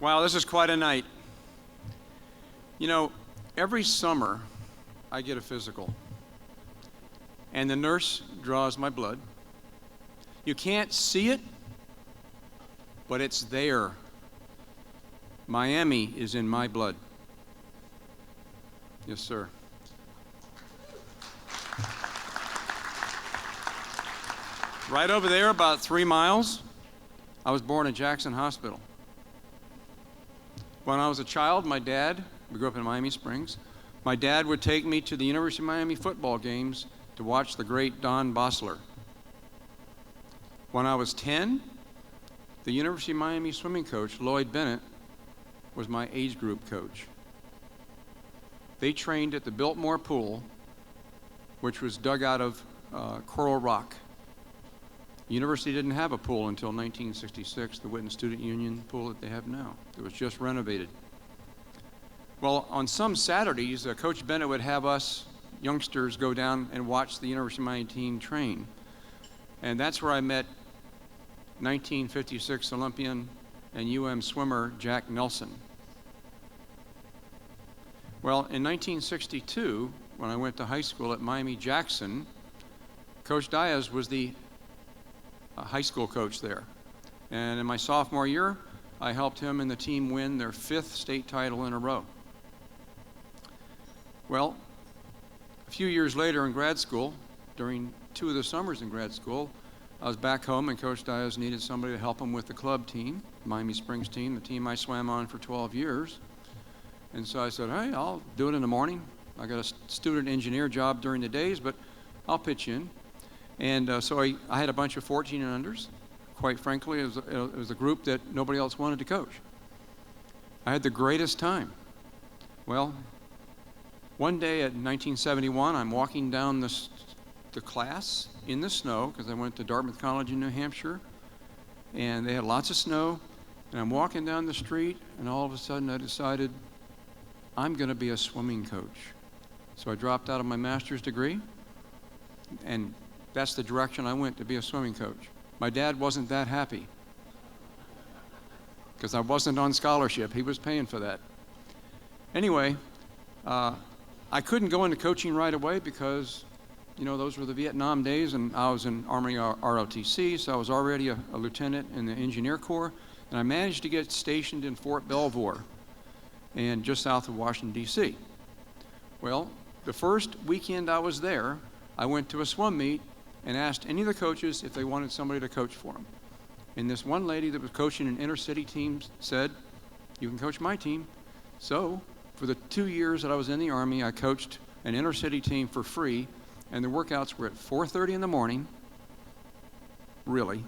Wow, this is quite a night. You know, every summer I get a physical, and the nurse draws my blood. You can't see it, but it's there. Miami is in my blood. Yes, sir. Right over there, about 3 miles, I was born at Jackson Hospital. When I was a child, we grew up in Miami Springs, my dad would take me to the University of Miami football games to watch the great Don Bossler. When I was 10, the University of Miami swimming coach, Lloyd Bennett, was my age group coach. They trained at the Biltmore Pool, which was dug out of coral rock. The university didn't have a pool until 1966, the Witten Student Union pool that they have now. It was just renovated. Well, on some Saturdays, Coach Bennett would have us youngsters go down and watch the University of Miami team train. And that's where I met 1956 Olympian and swimmer Jack Nelson. Well, in 1962, when I went to high school at Miami-Jackson, Coach Diaz was the high school coach there. And in my sophomore year, I helped him and the team win their 5th state title in a row. Well, a few years later in grad school, during 2 of the summers in grad school, I was back home and Coach Diaz needed somebody to help him with the club team, Miami Springs team, the team I swam on for 12 years. And so I said, hey, I'll do it in the morning. I got a student engineer job during the days, but I'll pitch in. And so I had a bunch of 14 and unders. Quite frankly, it was a group that nobody else wanted to coach. I had the greatest time. Well, one day in 1971, I'm walking down the class in the snow, because I went to Dartmouth College in New Hampshire, and they had lots of snow, and I'm walking down the street, and all of a sudden I decided I'm going to be a swimming coach. So I dropped out of my master's degree, and that's the direction I went, to be a swimming coach. My dad wasn't that happy, because I wasn't on scholarship. He was paying for that. Anyway, I couldn't go into coaching right away because, you know, those were the Vietnam days, and I was in Army ROTC, so I was already a lieutenant in the Engineer Corps, and I managed to get stationed in Fort Belvoir, and just south of Washington, D.C. Well, the first weekend I was there, I went to a swim meet and asked any of the coaches if they wanted somebody to coach for them. And this one lady that was coaching an inner-city team said, you can coach my team. So for the 2 years that I was in the Army, I coached an inner-city team for free, and the workouts were at 4:30 in the morning, really,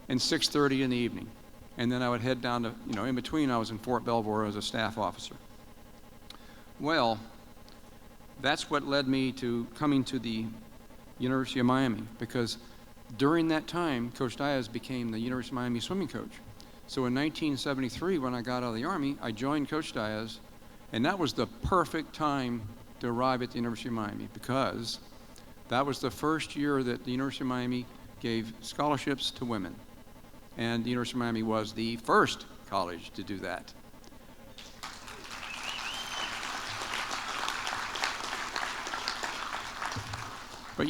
and 6:30 in the evening. And then I would head down to, in between I was in Fort Belvoir as a staff officer. Well, that's what led me to coming to the University of Miami, because during that time, Coach Diaz became the University of Miami swimming coach. So in 1973, when I got out of the Army, I joined Coach Diaz, and that was the perfect time to arrive at the University of Miami, because that was the first year that the University of Miami gave scholarships to women. And the University of Miami was the first college to do that. But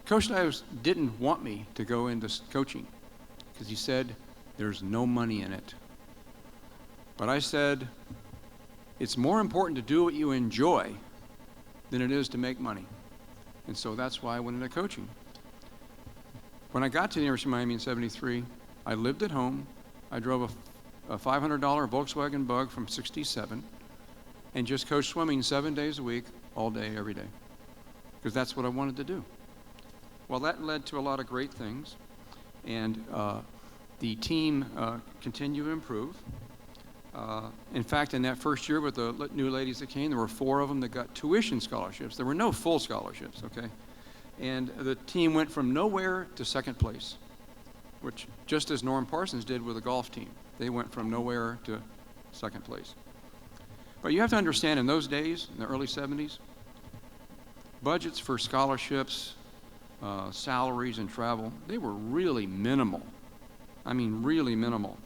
Coach Diaz didn't want me to go into coaching, because he said, there's no money in it. But I said, it's more important to do what you enjoy than it is to make money. And so that's why I went into coaching. When I got to the University of Miami in '73, I lived at home. I drove a $500 Volkswagen Bug from '67 and just coached swimming 7 days a week, all day, every day, because that's what I wanted to do. Well, that led to a lot of great things, and the team continued to improve. In fact, in that first year with the new ladies that came, there were 4 of them that got tuition scholarships. There were no full scholarships, okay? And the team went from nowhere to second place, which just as Norm Parsons did with the golf team. They went from nowhere to second place. But you have to understand, in those days, in the early 70s, budgets for scholarships, salaries and travel, they were really minimal. I mean, really minimal.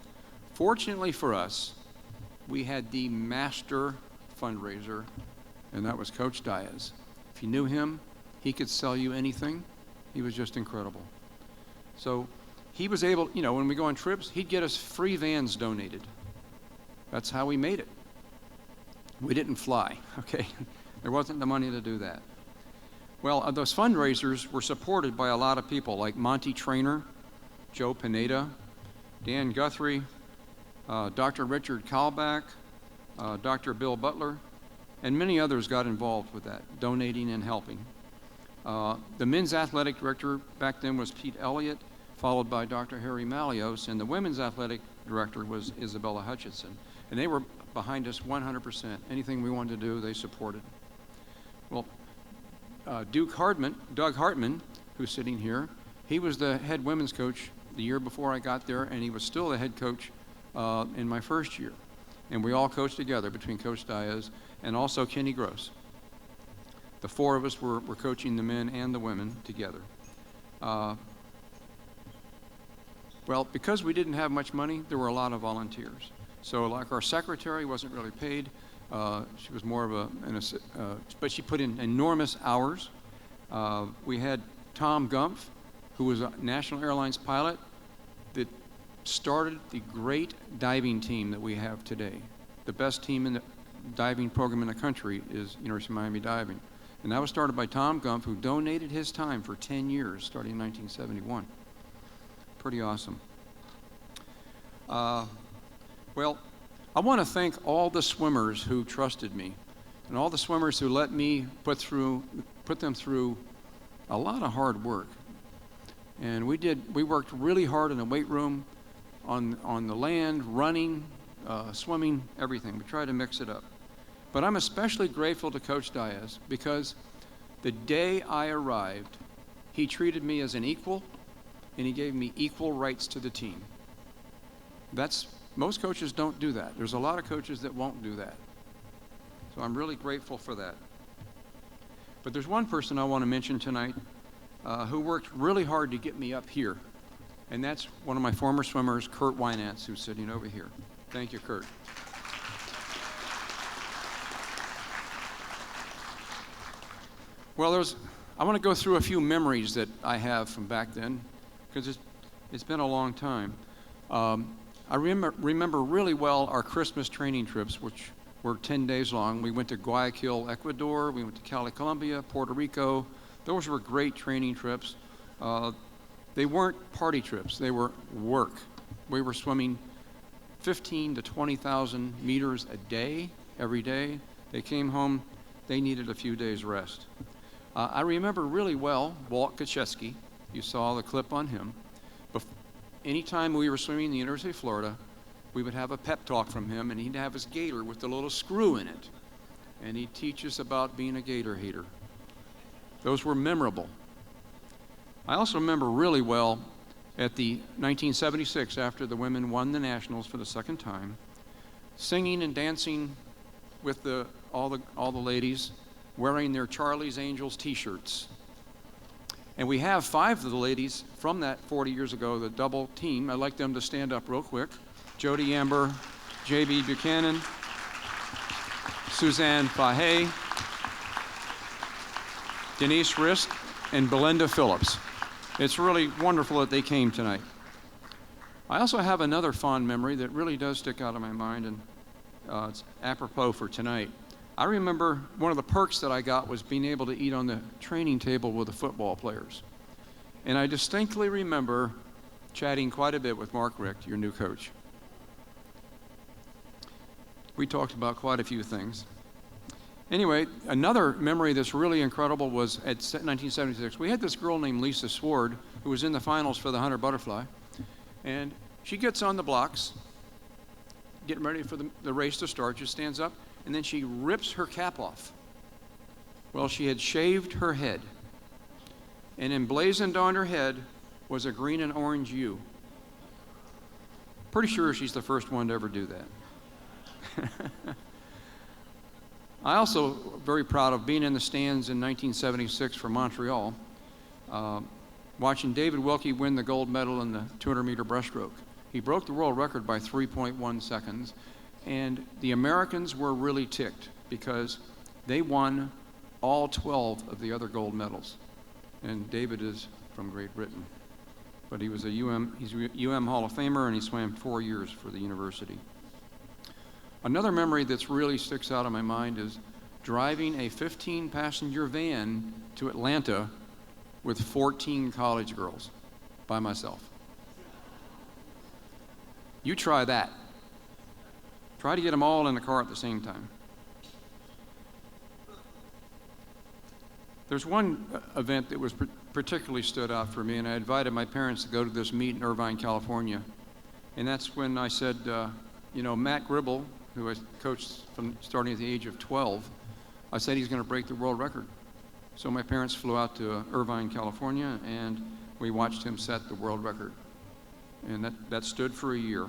Fortunately for us, we had the master fundraiser, and that was Coach Diaz. If you knew him, he could sell you anything. He was just incredible. So he was able, when we go on trips, he'd get us free vans donated. That's how we made it. We didn't fly, okay? There wasn't the money to do that. Well, those fundraisers were supported by a lot of people like Monty Traynor, Joe Pineda, Dan Guthrie, Dr. Richard Kalbach, Dr. Bill Butler, and many others got involved with that, donating and helping. The men's athletic director back then was Pete Elliott, followed by Dr. Harry Malios, and the women's athletic director was Isabella Hutchinson. And they were behind us 100%. Anything we wanted to do, they supported. Well, Doug Hartman, who's sitting here, he was the head women's coach the year before I got there, and he was still the head coach in my first year. And we all coached together between Coach Diaz and also Kenny Gross. The four of us were coaching the men and the women together. Well, because we didn't have much money, there were a lot of volunteers. So like our secretary wasn't really paid. She was more of but she put in enormous hours. We had Tom Gumpf, who was a National Airlines pilot that started the great diving team that we have today. The best team in the diving program in the country is University of Miami Diving. And that was started by Tom Gumpf, who donated his time for 10 years, starting in 1971. Pretty awesome. Well, I want to thank all the swimmers who trusted me, and all the swimmers who let me put them through a lot of hard work. And we worked really hard in the weight room, on the land, running, swimming, everything. We tried to mix it up. But I'm especially grateful to Coach Diaz because the day I arrived, he treated me as an equal, and he gave me equal rights to the team. Most coaches don't do that. There's a lot of coaches that won't do that. So I'm really grateful for that. But there's one person I want to mention tonight who worked really hard to get me up here. And that's one of my former swimmers, Kurt Wynantz, who's sitting over here. Thank you, Kurt. Well, I want to go through a few memories that I have from back then, because it's been a long time. I remember really well our Christmas training trips, which were 10 days long. We went to Guayaquil, Ecuador. We went to Cali, Colombia, Puerto Rico. Those were great training trips. They weren't party trips. They were work. We were swimming 15 to 20,000 meters a day, every day. They came home. They needed a few days rest. I remember really well Walt Kaczewski. You saw the clip on him. Anytime we were swimming in the University of Florida, we would have a pep talk from him, and he'd have his gator with the little screw in it. And he'd teach us about being a gator hater. Those were memorable. I also remember really well at the 1976, after the women won the nationals for the second time, singing and dancing with all the ladies, wearing their Charlie's Angels t-shirts. And we have 5 of the ladies from that 40 years ago, the double team. I'd like them to stand up real quick. Jody Amber, J.B. Buchanan, Suzanne Fahey, Denise Rist, and Belinda Phillips. It's really wonderful that they came tonight. I also have another fond memory that really does stick out of my mind, and it's apropos for tonight. I remember one of the perks that I got was being able to eat on the training table with the football players. And I distinctly remember chatting quite a bit with Mark Richt, your new coach. We talked about quite a few things. Anyway, another memory that's really incredible was at 1976. We had this girl named Lisa Sword who was in the finals for the 100 butterfly. And she gets on the blocks, getting ready for the race to start. She stands up, and then she rips her cap off. Well, she had shaved her head, and emblazoned on her head was a green and orange U. Pretty sure she's the first one to ever do that. I also very proud of being in the stands in 1976 for Montreal, watching David Wilkie win the gold medal in the 200-meter breaststroke. He broke the world record by 3.1 seconds, and the Americans were really ticked because they won all 12 of the other gold medals. And David is from Great Britain, but he's a UM Hall of Famer, and he swam 4 years for the university. Another memory that's really sticks out in my mind is driving a 15-passenger van to Atlanta with 14 college girls by myself. You try that. Try to get them all in the car at the same time. There's one event that was particularly stood out for me, and I invited my parents to go to this meet in Irvine, California. And that's when I said, Matt Gribble, who I coached from starting at the age of 12, I said he's going to break the world record. So my parents flew out to Irvine, California, and we watched him set the world record. And that stood for a year.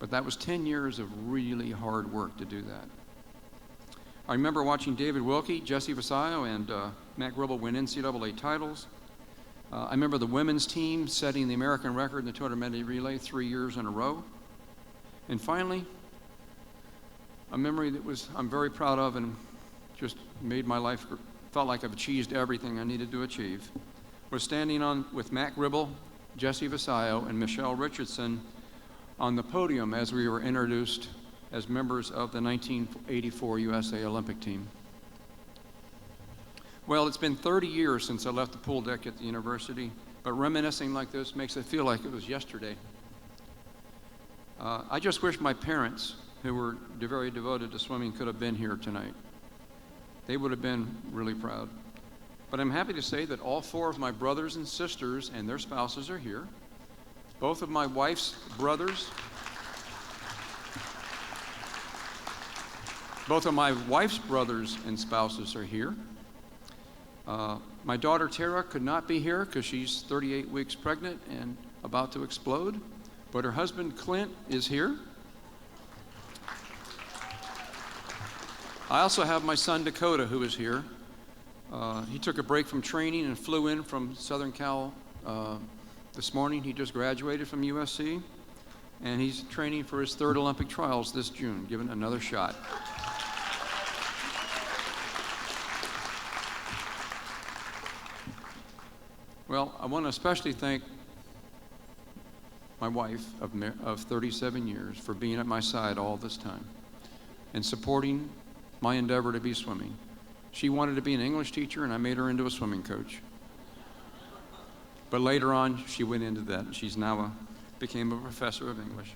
But that was 10 years of really hard work to do that. I remember watching David Wilkie, Jesse Vasayo, and Matt Gribble win NCAA titles. I remember the women's team setting the American record in the 200 medley relay 3 years in a row. And finally, a memory that I'm very proud of and just made my life, felt like I've achieved everything I needed to achieve, was standing with Matt Gribble, Jesse Vasayo, and Michelle Richardson on the podium as we were introduced as members of the 1984 USA Olympic team. Well, it's been 30 years since I left the pool deck at the university, but reminiscing like this makes it feel like it was yesterday. I just wish my parents, who were very devoted to swimming, could have been here tonight. They would have been really proud. But I'm happy to say that all 4 of my brothers and sisters and their spouses are here. Both of my wife's brothers and spouses are here. My daughter Tara could not be here because she's 38 weeks pregnant and about to explode, but her husband Clint is here. I also have my son Dakota, who is here. He took a break from training and flew in from Southern Cal this morning. He just graduated from USC, and he's training for his 3rd Olympic trials this June, given another shot. Well, I want to especially thank my wife of 37 years for being at my side all this time and supporting my endeavor to be swimming. She wanted to be an English teacher, and I made her into a swimming coach. But later on, she went into that, and she's now became a professor of English.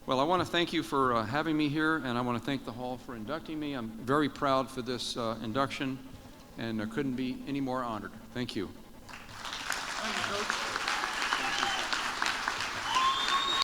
Well, I want to thank you for having me here, and I want to thank the Hall for inducting me. I'm very proud for this induction, and I couldn't be any more honored. Thank you.